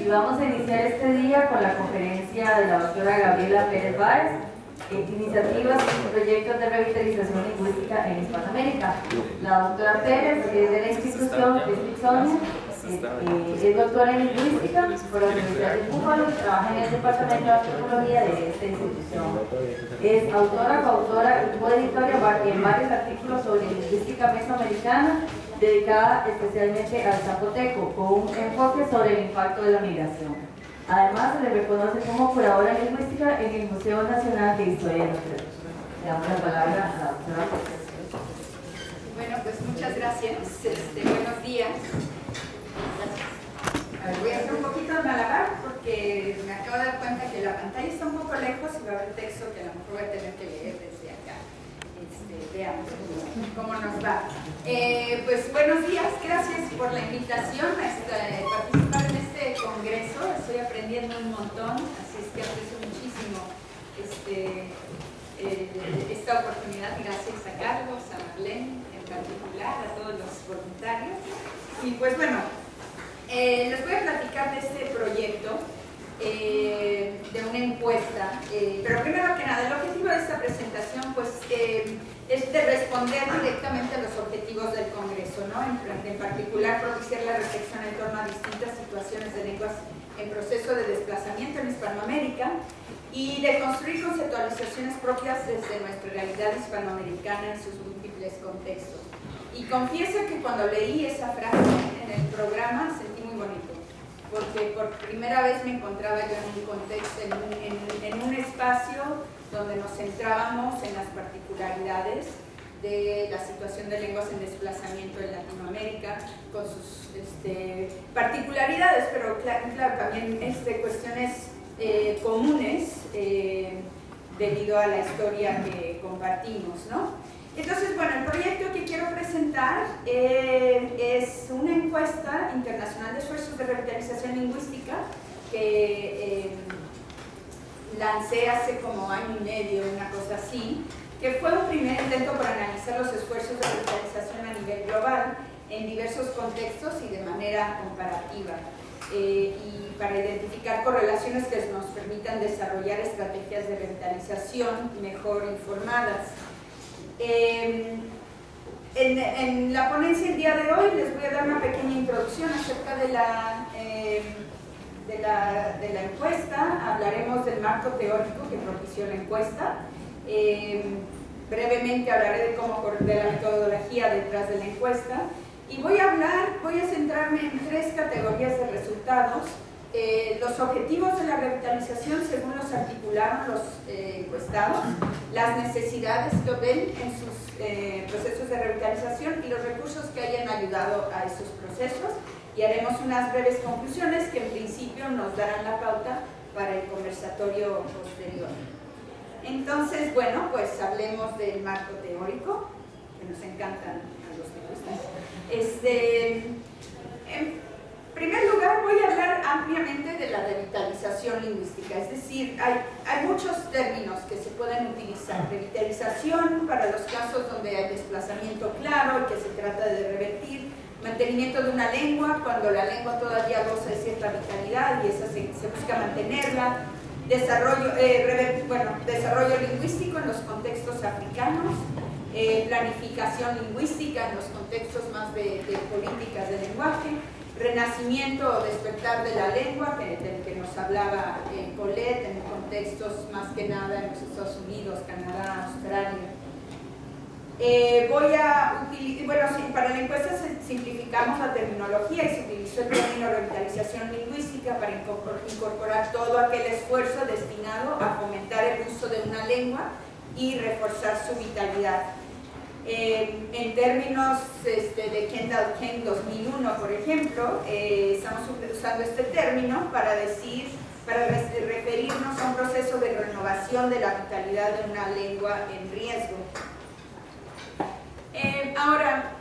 vamos a iniciar este día con la conferencia de la doctora Gabriela Pérez Báez, iniciativas y proyectos de revitalización lingüística en Hispanoamérica. La doctora Pérez es de la institución Smithsonian, es doctora en lingüística por la Universidad de Búfalo y trabaja en el departamento de antropología de esta institución. Es autora, coautora y coeditora en varios artículos sobre lingüística mesoamericana, dedicada especialmente al zapoteco, con un enfoque sobre el impacto de la migración. Además, se le reconoce como curadora lingüística en el Museo Nacional de Historia de Notre Dame. Le damos la palabra a la doctora Pérez. Bueno, pues muchas gracias. Buenos días. A ver, voy a hacer un poquito de malabar porque me acabo de dar cuenta que la pantalla está un poco lejos y va a haber texto que a lo mejor voy a tener que leer desde acá. Veamos cómo nos va. Pues buenos días, gracias por la invitación a participar en este congreso. Estoy aprendiendo un montón, así es que aprecio muchísimo esta oportunidad. Gracias a Carlos, a Marlene en particular, a todos los voluntarios. Y pues bueno, les voy a platicar de este proyecto, de una encuesta, pero primero que nada, el objetivo de esta presentación pues, es de responder directamente a los objetivos del Congreso, ¿no? En particular, propiciar la reflexión en torno a distintas situaciones de lenguas en proceso de desplazamiento en Hispanoamérica y de construir conceptualizaciones propias desde nuestra realidad hispanoamericana en sus múltiples contextos. Y confieso que cuando leí esa frase en el programa sentí muy bonito, porque por primera vez me encontraba yo en un contexto, en un espacio donde nos centrábamos en las particularidades de la situación de lenguas en desplazamiento en Latinoamérica, con sus particularidades, pero claro, también cuestiones comunes debido a la historia que compartimos, ¿no? Entonces, bueno, el proyecto que quiero presentar es una encuesta internacional de esfuerzos de revitalización lingüística que lancé hace como año y medio, una cosa así, que fue un primer intento por analizar los esfuerzos de revitalización a nivel global en diversos contextos y de manera comparativa, y para identificar correlaciones que nos permitan desarrollar estrategias de revitalización mejor informadas. En la ponencia el día de hoy les voy a dar una pequeña introducción acerca de la encuesta. Hablaremos del marco teórico que propició la encuesta. Brevemente hablaré de la metodología detrás de la encuesta y voy a centrarme en tres categorías de resultados. Los objetivos de la revitalización según los articularon los encuestados, las necesidades que ven en sus procesos de revitalización y los recursos que hayan ayudado a esos procesos, y haremos unas breves conclusiones que en principio nos darán la pauta para el conversatorio posterior. Entonces, bueno, pues hablemos del marco teórico, que nos encantan a los lingüistas. En primer lugar, voy a hablar ampliamente de la revitalización lingüística, es decir, hay muchos términos que se pueden utilizar. Revitalización para los casos donde hay desplazamiento claro y que se trata de revertir, mantenimiento de una lengua cuando la lengua todavía goza de cierta vitalidad y esa se busca mantenerla, desarrollo lingüístico en los contextos africanos, planificación lingüística en los contextos más de políticas de lenguaje, renacimiento o despertar de la lengua, del que nos hablaba Colette, en contextos más que nada en los Estados Unidos, Canadá, Australia. Para la encuesta simplificamos la terminología y se utilizó el término revitalización lingüística para incorporar todo aquel esfuerzo destinado a fomentar el uso de una lengua y reforzar su vitalidad. En términos de Kendall Kane 2001, por ejemplo, estamos usando este término para referirnos a un proceso de renovación de la vitalidad de una lengua en riesgo. Ahora,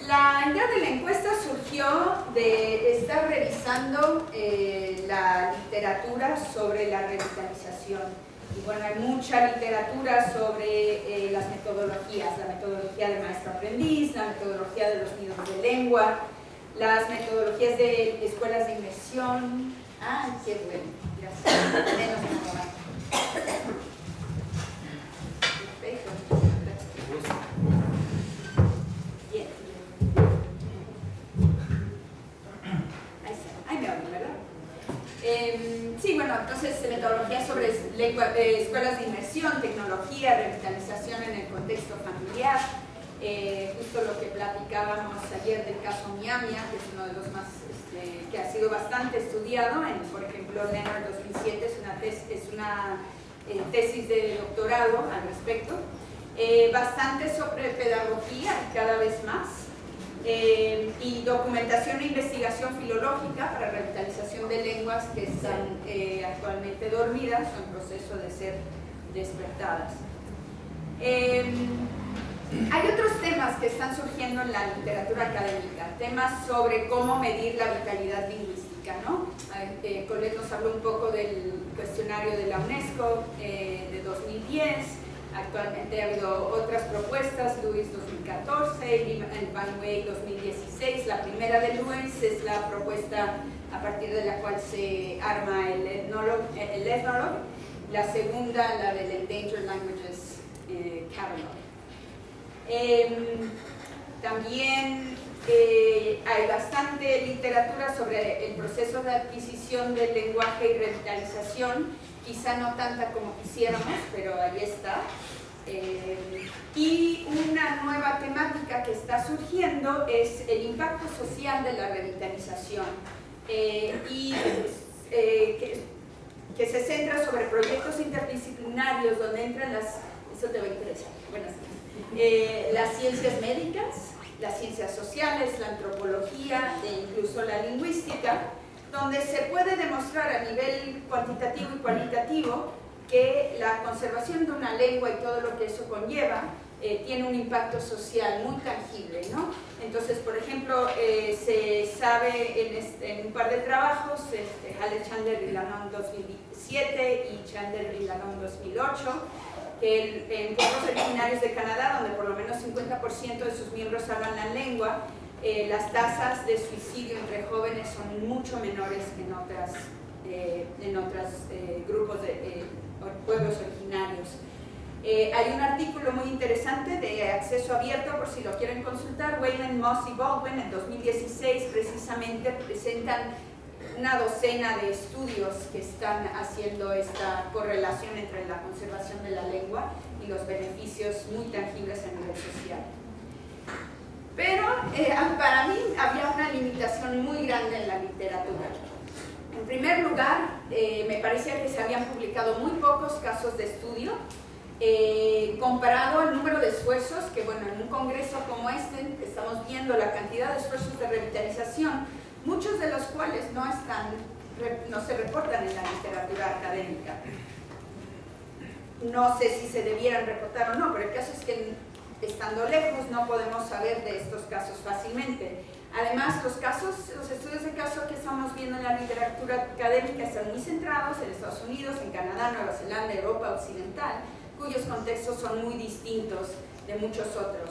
la idea de la encuesta surgió de estar revisando la literatura sobre la revitalización. Y bueno, hay mucha literatura sobre las metodologías, la metodología de maestro-aprendiz, la metodología de los nidos de lengua, las metodologías de escuelas de inmersión. ¡Ay, qué bueno! Gracias. Menos mal. Perfecto. Bien. Ahí está. Ahí me hablo, ¿verdad? Sí, bueno, entonces metodologías sobre escuelas de inmersión, tecnología, revitalización en el contexto familiar, justo lo que platicábamos ayer del caso Miamia, que es uno de los más, que ha sido bastante estudiado, por ejemplo, Leonard 2007 es una tesis de doctorado al respecto, bastante sobre pedagogía, cada vez más, y documentación e investigación filológica para revitalización de lenguas que están actualmente dormidas o en proceso de ser despertadas. Hay otros temas que están surgiendo en la literatura académica, temas sobre cómo medir la vitalidad lingüística, ¿no? Colette nos habló un poco del cuestionario de la UNESCO de 2010. Actualmente ha habido otras propuestas, Lewis 2014 y Van Wey 2016. La primera de Lewis es la propuesta a partir de la cual se arma el Ethnologue. La segunda, la del Endangered Languages Catalog. También hay bastante literatura sobre el proceso de adquisición del lenguaje y revitalización, quizá no tanta como quisiéramos, pero ahí está. Y una nueva temática que está surgiendo es el impacto social de la revitalización que se centra sobre proyectos interdisciplinarios donde entran eso te va a interesar, buenas tardes, las ciencias médicas, las ciencias sociales, la antropología e incluso la lingüística, donde se puede demostrar a nivel cuantitativo y cualitativo que la conservación de una lengua y todo lo que eso conlleva tiene un impacto social muy tangible, ¿no? Entonces, por ejemplo, se sabe en un par de trabajos, Halle, Chandler y Lannon 2007 y Chandler y Lannon 2008, que en pueblos originarios de Canadá, donde por lo menos 50% de sus miembros hablan la lengua, las tasas de suicidio entre jóvenes son mucho menores que en otros grupos de pueblos originarios. Hay un artículo muy interesante de acceso abierto, por si lo quieren consultar, Wayland, Moss y Baldwin en 2016 precisamente presentan una docena de estudios que están haciendo esta correlación entre la conservación de la lengua y los beneficios muy tangibles a nivel social. Pero para mí había una limitación muy grande en la literatura. En primer lugar, me parecía que se habían publicado muy pocos casos de estudio, comparado al número de esfuerzos que, bueno, en un congreso como este, estamos viendo la cantidad de esfuerzos de revitalización, muchos de los cuales no se reportan en la literatura académica. No sé si se debieran reportar o no, pero el caso es que estando lejos no podemos saber de estos casos fácilmente. Además, los estudios de caso que estamos viendo en la literatura académica están muy centrados en Estados Unidos, en Canadá, Nueva Zelanda, Europa Occidental, cuyos contextos son muy distintos de muchos otros.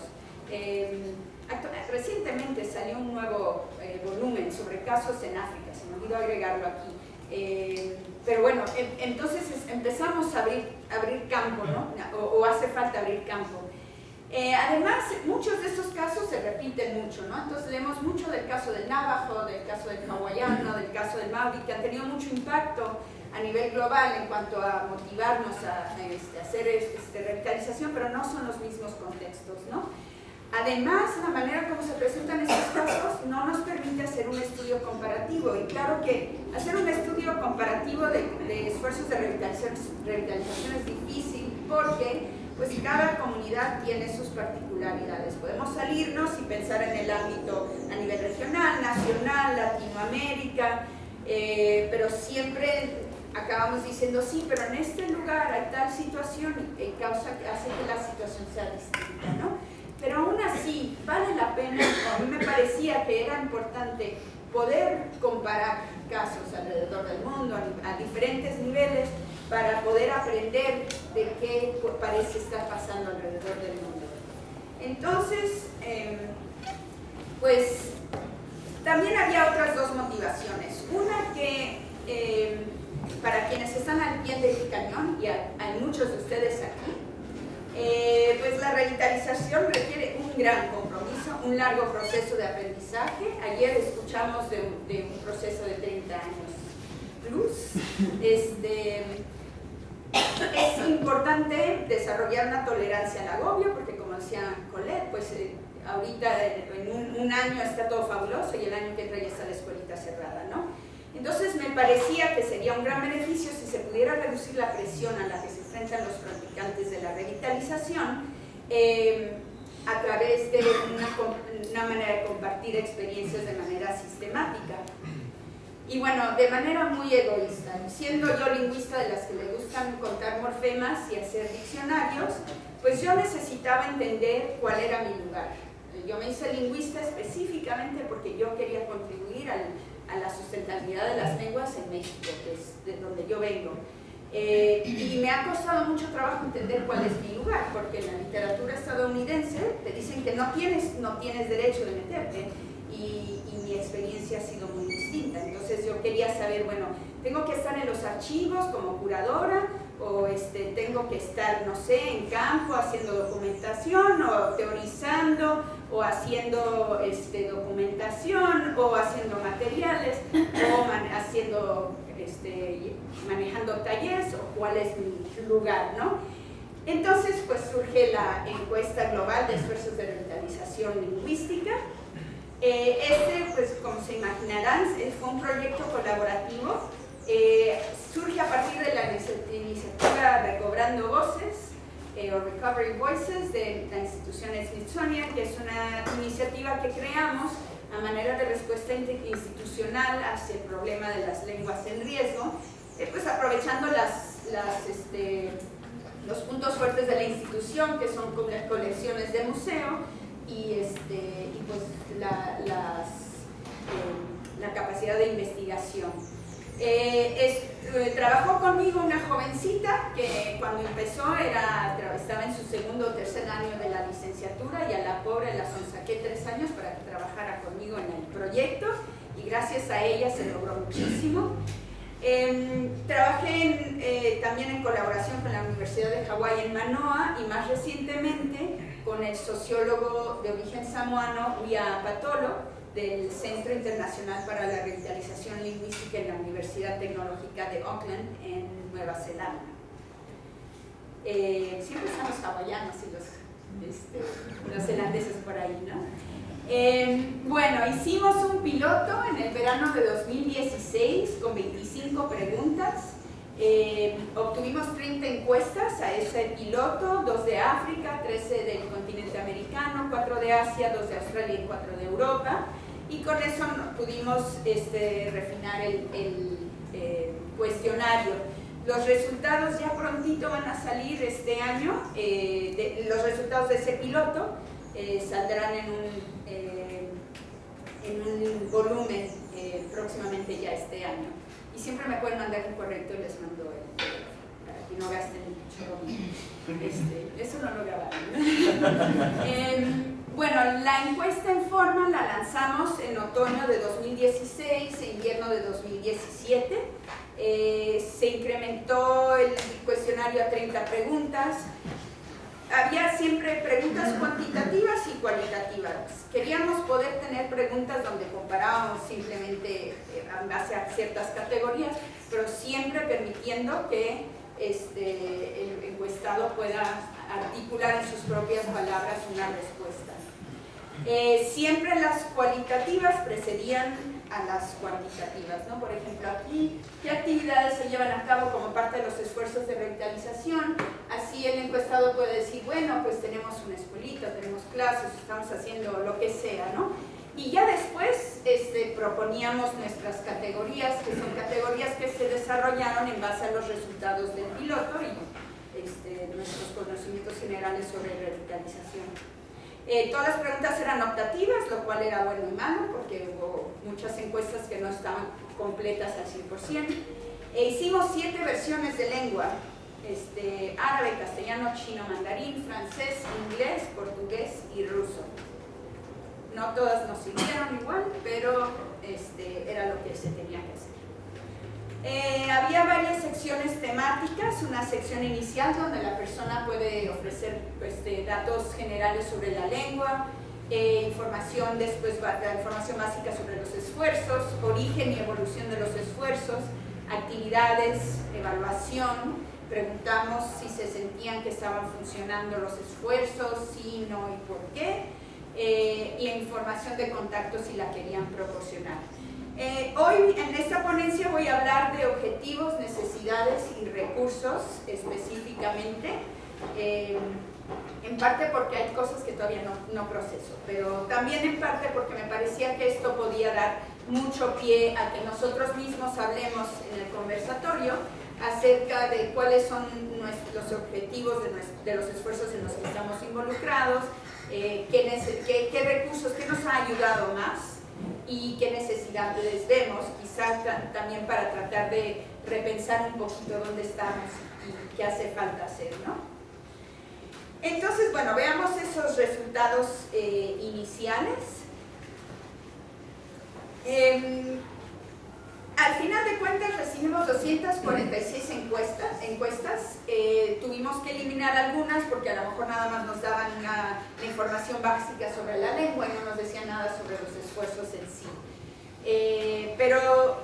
Recientemente salió un nuevo volumen sobre casos en África, se me olvidó agregarlo aquí. Pero bueno, entonces empezamos a abrir campo, ¿no? O hace falta abrir campo. Además, muchos de estos casos se repiten mucho, ¿no? Entonces leemos mucho del caso del navajo, del caso del hawaiano, del caso del maori, que han tenido mucho impacto a nivel global en cuanto a motivarnos a hacer revitalización, pero no son los mismos contextos, ¿no? Además, la manera como se presentan estos casos no nos permite hacer un estudio comparativo, y claro que hacer un estudio comparativo de esfuerzos de revitalización es difícil porque pues cada comunidad tiene sus particularidades. Podemos salirnos y pensar en el ámbito a nivel regional, nacional, Latinoamérica, pero siempre acabamos diciendo sí, pero en este lugar hay tal situación que hace que la situación sea distinta, ¿no? Pero aún así, vale la pena, a mí me parecía que era importante poder comparar casos alrededor del mundo a diferentes niveles para poder aprender de qué parece estar pasando alrededor del mundo. Entonces, pues también había otras dos motivaciones. Una que, para quienes están al pie del cañón, y hay muchos de ustedes aquí, pues la revitalización requiere un gran compromiso, un largo proceso de aprendizaje. Ayer escuchamos de un proceso de 30 años plus. Es importante desarrollar una tolerancia al agobio, porque como decía Colette, pues ahorita en un año está todo fabuloso y el año que entra ya está la escuelita cerrada, ¿no? Entonces me parecía que sería un gran beneficio si se pudiera reducir la presión a la que se enfrentan los practicantes de la revitalización a través de una manera de compartir experiencias de manera sistemática. Y bueno, de manera muy egoísta, siendo yo lingüista de las que le gustan contar morfemas y hacer diccionarios, pues yo necesitaba entender cuál era mi lugar. Yo me hice lingüista específicamente porque yo quería contribuir a la sustentabilidad de las lenguas en México, que es de donde yo vengo. Y me ha costado mucho trabajo entender cuál es mi lugar, porque en la literatura estadounidense te dicen que no tienes derecho de meterte, y mi experiencia ha sido muy distinta. Entonces yo quería saber, bueno, ¿tengo que estar en los archivos como curadora? ¿O tengo que estar, no sé, en campo haciendo documentación, o teorizando, o haciendo documentación, o haciendo materiales, o manejando talleres, o cuál es mi lugar, ¿no? Entonces, pues surge la encuesta global de esfuerzos de revitalización lingüística. Pues como se imaginarán, fue un proyecto colaborativo. Surge a partir de la iniciativa Recobrando Voces, o Recovery Voices, de la institución Smithsonian, que es una iniciativa que creamos a manera de respuesta institucional hacia el problema de las lenguas en riesgo, pues aprovechando los puntos fuertes de la institución, que son colecciones de museo, y pues la capacidad de investigación. Trabajó conmigo una jovencita que cuando empezó estaba en su segundo o tercer año de la licenciatura, y a la pobre la sonsaqué 3 años para que trabajara conmigo en el proyecto, y gracias a ella se logró muchísimo. Trabajé también en colaboración con la Universidad de Hawái en Manoa, y más recientemente con el sociólogo de origen samoano Uia Patolo, del Centro Internacional para la Revitalización Lingüística en la Universidad Tecnológica de Auckland, en Nueva Zelanda. Siempre están los hawaianos y los zelandeses por ahí, ¿no? Bueno, hicimos un piloto en el verano de 2016 con 25 preguntas. Obtuvimos 30 encuestas a ese piloto, 2 de África, 13 del continente americano, 4 de Asia, 2 de Australia y 4 de Europa, y con eso pudimos refinar el cuestionario. Los resultados ya prontito van a salir este año, los resultados de ese piloto saldrán en un volumen próximamente ya este año. Y siempre me pueden mandar un correcto y les mando para que no gasten mucho. Eso no lo grabaron. Bueno, la encuesta en forma la lanzamos en otoño de 2016 e invierno de 2017. Se incrementó el cuestionario a 30 preguntas. Había siempre preguntas cuantitativas y cualitativas. Queríamos poder tener preguntas donde comparábamos simplemente en base a ciertas categorías, pero siempre permitiendo que el encuestado pueda articular en sus propias palabras una respuesta. Siempre las cualitativas precedían a las cuantitativas, ¿no? Por ejemplo, aquí, ¿qué actividades se llevan a cabo como parte de los esfuerzos de revitalización? Así el encuestado puede decir, bueno, pues tenemos una escuelita, tenemos clases, estamos haciendo lo que sea, ¿no? Y ya después proponíamos nuestras categorías, que son categorías que se desarrollaron en base a los resultados del piloto y nuestros conocimientos generales sobre revitalización. Todas las preguntas eran optativas, lo cual era bueno y malo, porque hubo muchas encuestas que no estaban completas al 100%. Hicimos 7 versiones de lengua, árabe, castellano, chino, mandarín, francés, inglés, portugués y ruso. No todas nos sirvieron igual, pero era lo que se tenía que hacer. Había varias secciones temáticas, una sección inicial donde la persona puede ofrecer datos generales sobre la lengua, información básica sobre los esfuerzos, origen y evolución de los esfuerzos, actividades, evaluación. Preguntamos si se sentían que estaban funcionando los esfuerzos, sí, no y por qué, y información de contacto si la querían proporcionar. Hoy en esta ponencia voy a hablar de objetivos, necesidades y recursos específicamente, en parte porque hay cosas que todavía no proceso, pero también en parte porque me parecía que esto podía dar mucho pie a que nosotros mismos hablemos en el conversatorio acerca de cuáles son los objetivos de los esfuerzos en los que estamos involucrados, qué recursos, qué nos ha ayudado más y qué necesidades vemos, quizás también para tratar de repensar un poquito dónde estamos y qué hace falta hacer, ¿no? Entonces, bueno, veamos esos resultados iniciales. Al final de cuentas recibimos 246 encuestas. Tuvimos que eliminar algunas porque a lo mejor nada más nos daban la información básica sobre la lengua y no nos decían nada sobre los esfuerzos en sí. Pero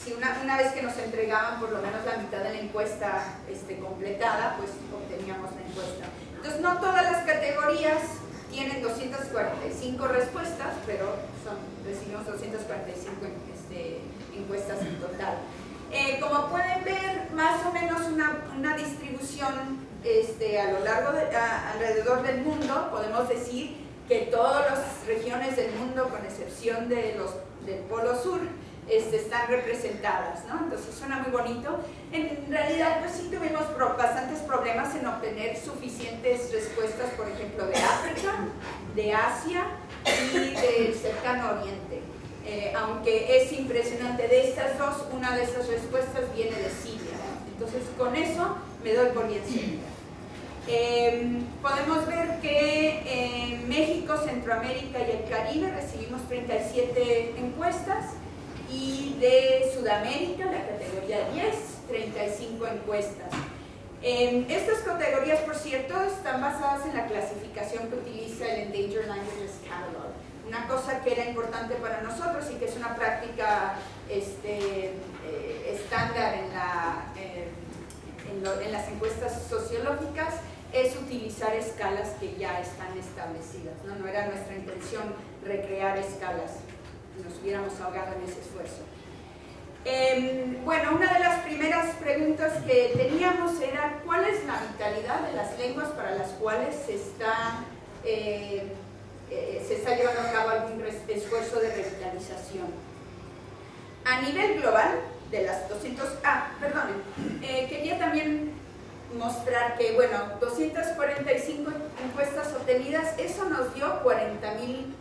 si una vez que nos entregaban por lo menos la mitad de la encuesta completada, pues obteníamos la encuesta. Entonces no todas las categorías tienen 245 respuestas, pero recibimos 245 encuestas en total. Como pueden ver, más o menos una distribución a lo largo alrededor del mundo. Podemos decir que todas las regiones del mundo, con excepción del Polo Sur, están representadas, ¿no? Entonces suena muy bonito. En realidad, pues sí tuvimos bastantes problemas en obtener suficientes respuestas, por ejemplo, de África, de Asia y del Cercano Oriente. Aunque es impresionante, de estas dos, una de esas respuestas viene de Siria, ¿no? Entonces con eso me doy por bien servida. Podemos ver que en México, Centroamérica y el Caribe recibimos 37 encuestas, y de Sudamérica, la categoría 10, 35 encuestas. Estas categorías, por cierto, están basadas en la clasificación que utiliza el Endangered Languages Catalog. Una cosa que era importante para nosotros y que es una práctica estándar en las encuestas sociológicas es utilizar escalas que ya están establecidas, ¿no? No era nuestra intención recrear escalas, nos hubiéramos ahogado en ese esfuerzo. Bueno, una de las primeras preguntas que teníamos era ¿cuál es la vitalidad de las lenguas para las cuales se está llevando a cabo algún esfuerzo de revitalización? A nivel global, de las 200... quería también mostrar que, bueno, 245 encuestas obtenidas, eso nos dio 40,000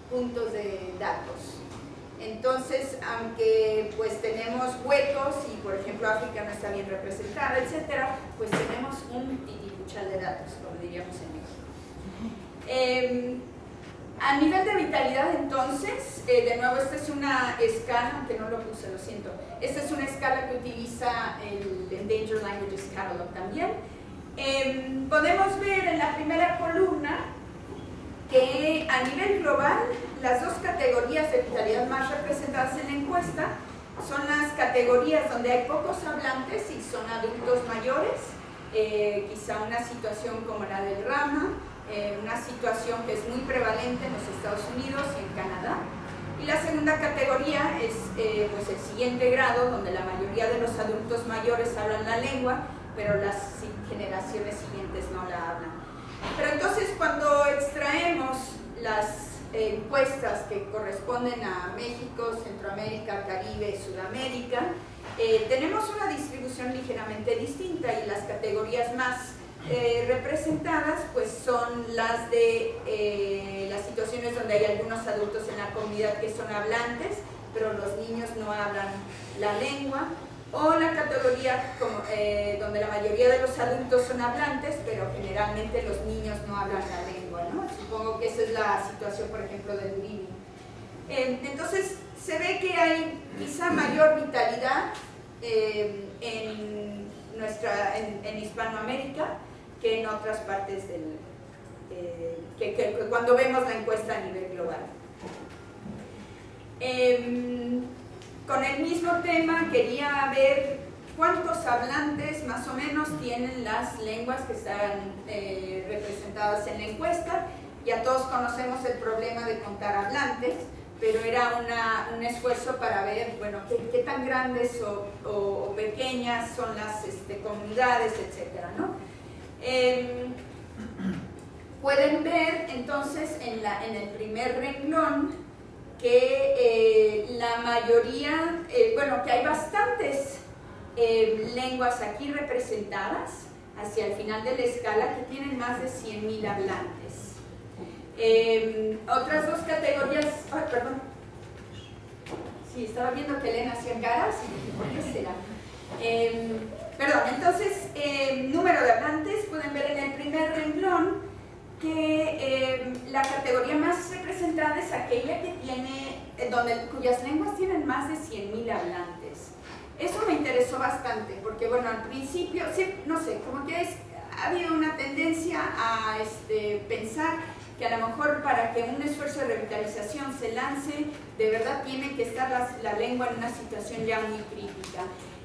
puntos de datos. Entonces, aunque pues tenemos huecos y por ejemplo África no está bien representada, etcétera, pues tenemos un titipuchal de datos, como diríamos en México. A nivel de vitalidad, entonces, de nuevo, esta es una escala, aunque no lo puse, lo siento. Esta es una escala que utiliza el Endangered Languages Catalog también. Podemos ver en la primera columna que a nivel global las dos categorías de vitalidad más representadas en la encuesta son las categorías donde hay pocos hablantes y son adultos mayores, quizá una situación como la del Rama, una situación que es muy prevalente en los Estados Unidos y en Canadá. Y la segunda categoría es pues el siguiente grado, donde la mayoría de los adultos mayores hablan la lengua, pero las generaciones siguientes no la hablan. Pero entonces cuando extraemos las encuestas que corresponden a México, Centroamérica, Caribe, Sudamérica, tenemos una distribución ligeramente distinta y las categorías más representadas pues son las de las situaciones donde hay algunos adultos en la comunidad que son hablantes, pero los niños no hablan la lengua. o la categoría donde la mayoría de los adultos son hablantes, pero generalmente los niños no hablan la lengua, ¿no? Supongo que esa es la situación, por ejemplo, del living. Entonces, se ve que hay quizá mayor vitalidad en Hispanoamérica que en otras partes que cuando vemos la encuesta a nivel global. Con el mismo tema quería ver cuántos hablantes más o menos tienen las lenguas que están representadas en la encuesta. Ya todos conocemos el problema de contar hablantes, pero era un esfuerzo para ver, bueno, qué tan grandes o pequeñas son las comunidades, etcétera, ¿no? Pueden ver entonces en el primer renglón que la mayoría, bueno, que hay bastantes lenguas aquí representadas hacia el final de la escala que tienen más de 100.000 hablantes. Otras dos categorías, ay, perdón, sí, estaba viendo que Elena hacía caras y dije, ¿por qué será? Perdón, entonces, número de hablantes, pueden ver en el primer renglón que la categoría más representada es aquella que tiene, cuyas lenguas tienen más de 100.000 hablantes. Eso me interesó bastante, porque bueno, al principio, sí, no sé, como que ha habido una tendencia a pensar que a lo mejor para que un esfuerzo de revitalización se lance, de verdad tiene que estar la lengua en una situación ya muy crítica.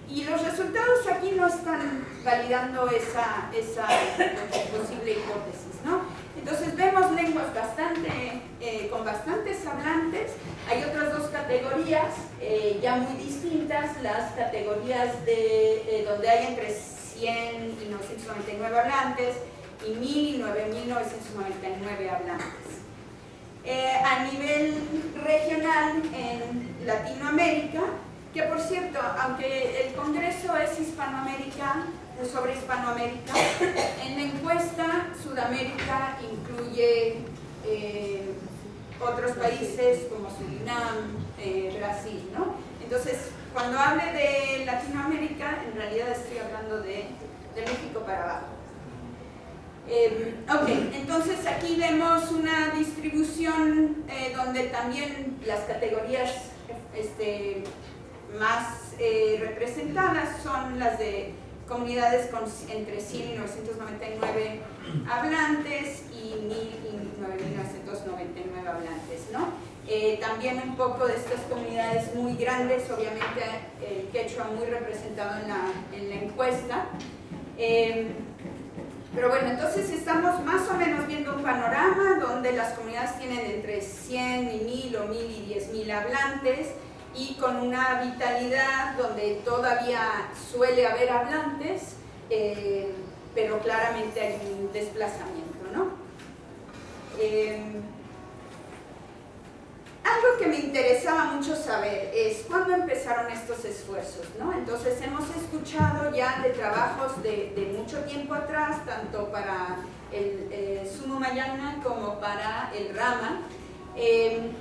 Y los resultados aquí no están validando esa posible hipótesis, ¿no? Entonces vemos lenguas con bastantes hablantes. Hay otras dos categorías ya muy distintas, las categorías donde hay entre 100 y 999 hablantes y 1.000 y 9.999 hablantes. A nivel regional en Latinoamérica, que por cierto, aunque el Congreso es sobre Hispanoamérica, en la encuesta Sudamérica incluye otros países como Surinam, Brasil, ¿no? Entonces, cuando hable de Latinoamérica, en realidad estoy hablando de México para abajo. Ok, entonces aquí vemos una distribución donde también las categorías más representadas son las de comunidades con entre 100 y 999 hablantes y 1.000 y 9.999 hablantes, ¿no? También un poco de estas comunidades muy grandes, obviamente el quechua muy representado en la encuesta. Pero bueno, entonces estamos más o menos viendo un panorama donde las comunidades tienen entre 100 y 1.000 o 1.000 y 10.000 hablantes y con una vitalidad donde todavía suele haber hablantes, pero claramente hay un desplazamiento, ¿no? Algo que me interesaba mucho saber es cuándo empezaron estos esfuerzos, ¿no? Entonces hemos escuchado ya de trabajos de mucho tiempo atrás, tanto para el Sumo Mayana como para el Rama,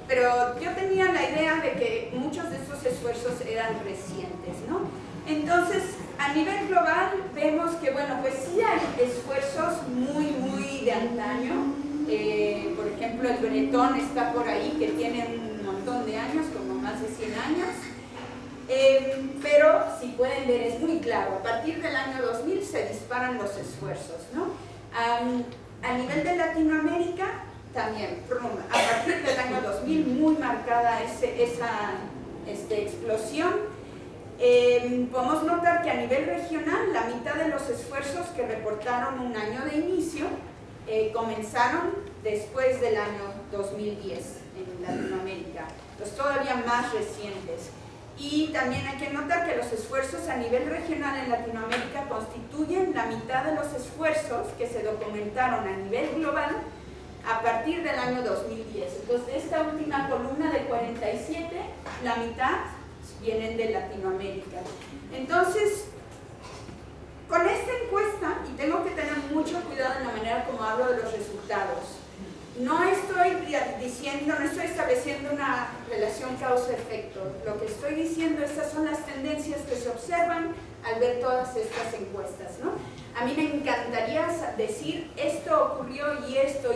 pero yo tenía la idea de que muchos de estos esfuerzos eran recientes, ¿no? Entonces, a nivel global vemos que, bueno, pues sí hay esfuerzos muy de antaño. Por ejemplo, el Bretón está por ahí, que tiene un montón de años, como más de 100 años. Pero, si pueden ver, es muy claro, a partir del año 2000 se disparan los esfuerzos, ¿no? A nivel de Latinoamérica, también, a partir del año 2000, muy marcada esa explosión. Podemos notar que a nivel regional, la mitad de los esfuerzos que reportaron un año de inicio comenzaron después del año 2010 en Latinoamérica, los todavía más recientes. Y también hay que notar que los esfuerzos a nivel regional en Latinoamérica constituyen la mitad de los esfuerzos que se documentaron a nivel global a partir del año 2010. Entonces, de esta última columna de 47, la mitad vienen de Latinoamérica. Entonces, con esta encuesta, y tengo que tener mucho cuidado en la manera como hablo de los resultados, no estoy diciendo, no estoy estableciendo una relación causa-efecto. Lo que estoy diciendo, estas son las tendencias que se observan al ver todas estas encuestas, ¿no? A mí me encantaría decir esto ocurrió y esto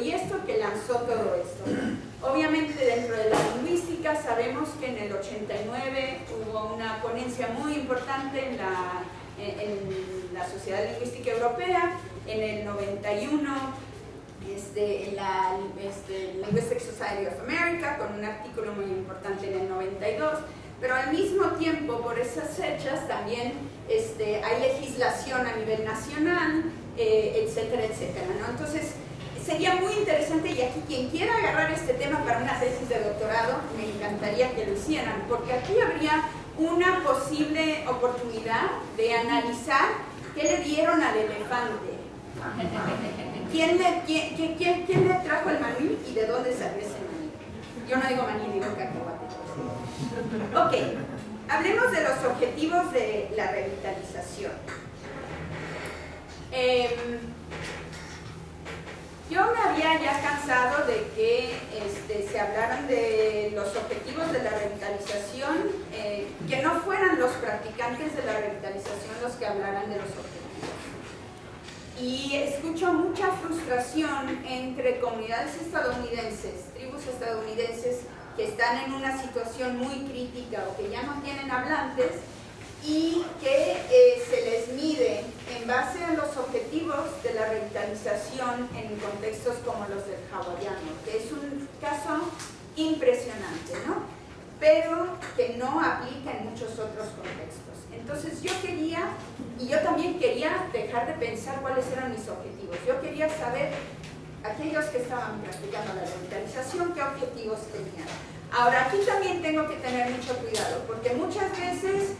que lanzó todo esto. Obviamente dentro de la lingüística sabemos que en el 89 hubo una ponencia muy importante en la Sociedad Lingüística Europea, en el 91 en la Linguistic Society of America, con un artículo muy importante en el 92, pero al mismo tiempo, por esas fechas, también hay legislación a nivel nacional, etcétera, etcétera, ¿no? Entonces, sería muy interesante, y aquí quien quiera agarrar este tema para una tesis de doctorado, me encantaría que lo hicieran, porque aquí habría una posible oportunidad de analizar qué le dieron al elefante. ¿Quién le trajo el maní y de dónde salió ese maní? Yo no digo maní, digo cacahuate. Ok, hablemos de los objetivos de la revitalización. Yo me había ya cansado de que se hablaran de los objetivos de la revitalización, que no fueran los practicantes de la revitalización los que hablaran de los objetivos. Y escucho mucha frustración entre comunidades estadounidenses, tribus estadounidenses que están en una situación muy crítica o que ya no tienen hablantes y que se les mide en base a los objetivos de la revitalización en contextos como los del hawaiano, que es un caso impresionante, ¿no? Pero que no aplica en muchos otros contextos. Entonces yo quería, y yo también quería dejar de pensar cuáles eran mis objetivos. Yo quería saber, aquellos que estaban practicando la revitalización, qué objetivos tenían. Ahora, aquí también tengo que tener mucho cuidado, porque muchas veces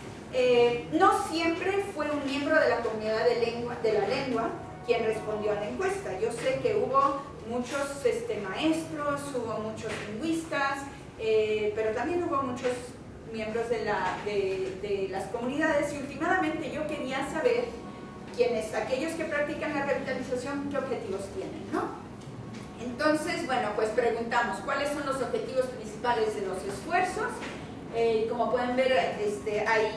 no siempre fue un miembro de la comunidad de la lengua quien respondió a la encuesta. Yo sé que hubo muchos maestros, hubo muchos lingüistas, pero también hubo muchos miembros de las comunidades, y últimamente yo quería saber aquellos que practican la revitalización, qué objetivos tienen, ¿no? Entonces, bueno, pues preguntamos cuáles son los objetivos principales de los esfuerzos. Como pueden ver, hay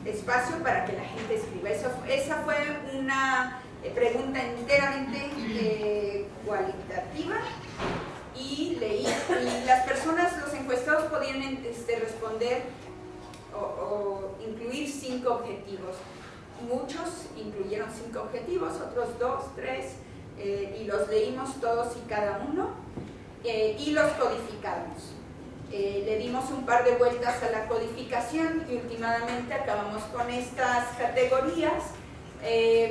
espacio para que la gente escriba. Esa fue una pregunta enteramente cualitativa, y leí, y las personas, los encuestados podían responder o incluir 5 objetivos. Muchos incluyeron 5 objetivos, otros 2, 3, y los leímos todos y cada uno, y los codificamos. Le dimos un par de vueltas a la codificación y últimamente acabamos con estas categorías.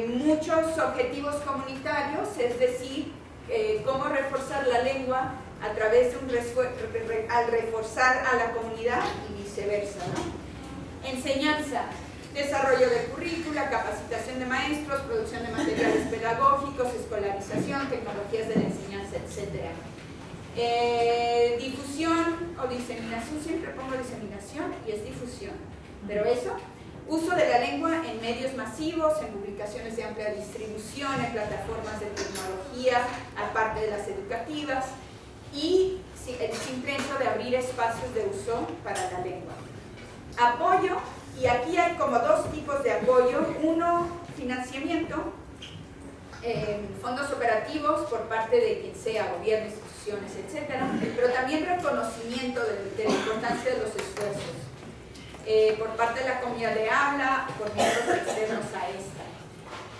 Muchos objetivos comunitarios, es decir, cómo reforzar la lengua a través de al reforzar a la comunidad y viceversa, ¿no? Enseñanza, desarrollo de currícula, capacitación de maestros, producción de materiales pedagógicos, escolarización, tecnologías de la enseñanza, etc. Difusión o diseminación, siempre pongo diseminación y es difusión, pero eso, uso de la lengua en medios masivos, en publicaciones de amplia distribución, en plataformas de tecnología, aparte de las educativas, y el simple hecho de abrir espacios de uso para la lengua. Apoyo, y aquí hay como 2 tipos de apoyo. Uno, financiamiento, fondos operativos por parte de quien sea, gobierno, instituciones, etc. Pero también reconocimiento de la importancia de los esfuerzos por parte de la comunidad de habla, por miembros externos a esta.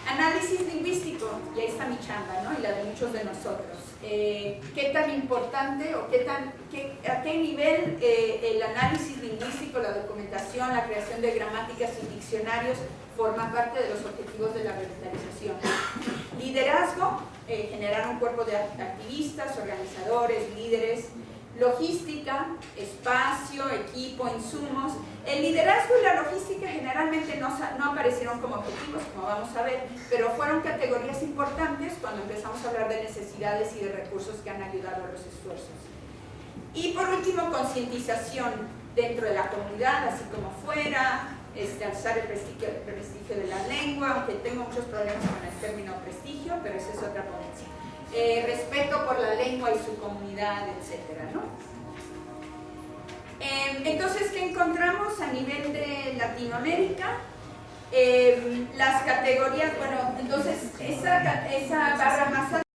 Análisis lingüístico, y ahí está mi chamba, ¿no? Y la de muchos de nosotros. ¿Qué tan importante o a qué nivel el análisis lingüístico, la documentación, la creación de gramáticas y diccionarios forma parte de los objetivos de la revitalización? Liderazgo, generar un cuerpo de activistas, organizadores, líderes. Logística, espacio, equipo, insumos. El liderazgo y la logística generalmente no aparecieron como objetivos, como vamos a ver, pero fueron categorías importantes cuando empezamos a hablar de necesidades y de recursos que han ayudado a los esfuerzos. Y por último, concientización dentro de la comunidad, así como fuera, alzar el prestigio de la lengua, aunque tengo muchos problemas con el término prestigio, pero esa es otra ponencia. respeto por la lengua y su comunidad, etcétera, ¿no? Entonces, ¿qué encontramos a nivel de Latinoamérica? Las categorías, bueno, entonces esa barra más